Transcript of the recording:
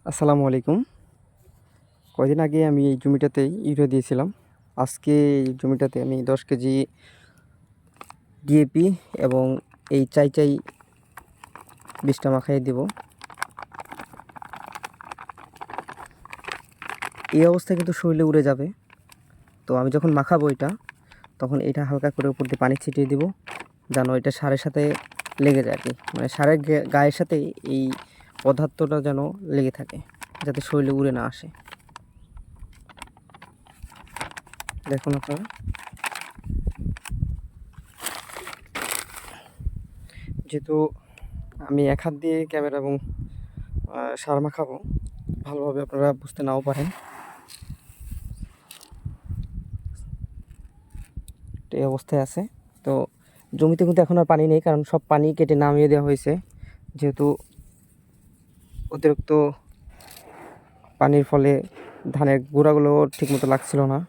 আসসালামু আলাইকুম। কয়দিন আগে আমি এই জমিটাতেই ইউরিয়া দিয়েছিলাম। আজকে এই জমিটাতে আমি 10 কেজি ডিএপি এবং এই চাই বীজটা মাখাইয়ে দেব। এই অবস্থায় কিন্তু শরীরে উড়ে যাবে। তো আমি যখন মাখাবো এটা, তখন এটা হালকা করে উপর দিয়ে পানি ছিটিয়ে দিব, যেন এটা সারের সাথে লেগে যায় আর কি। মানে সারের গায়ের সাথে এই পদার্থটা যেন লেগে থাকে, যাতে শরীরে উড়ে না আসে। দেখুন আপনারা, যেহেতু আমি এক হাত দিয়ে ক্যামেরা এবং সার মাখাবো, ভালোভাবে আপনারা বুঝতে নাও পারেন। এই অবস্থায় আছে। তো জমিতে কিন্তু এখন আর পানি নেই, কারণ সব পানি কেটে নামিয়ে দেওয়া হয়েছে। যেহেতু অতিরিক্ত পানির ফলে ধানের গোড়াগুলো ঠিকমতো লাগছিল না।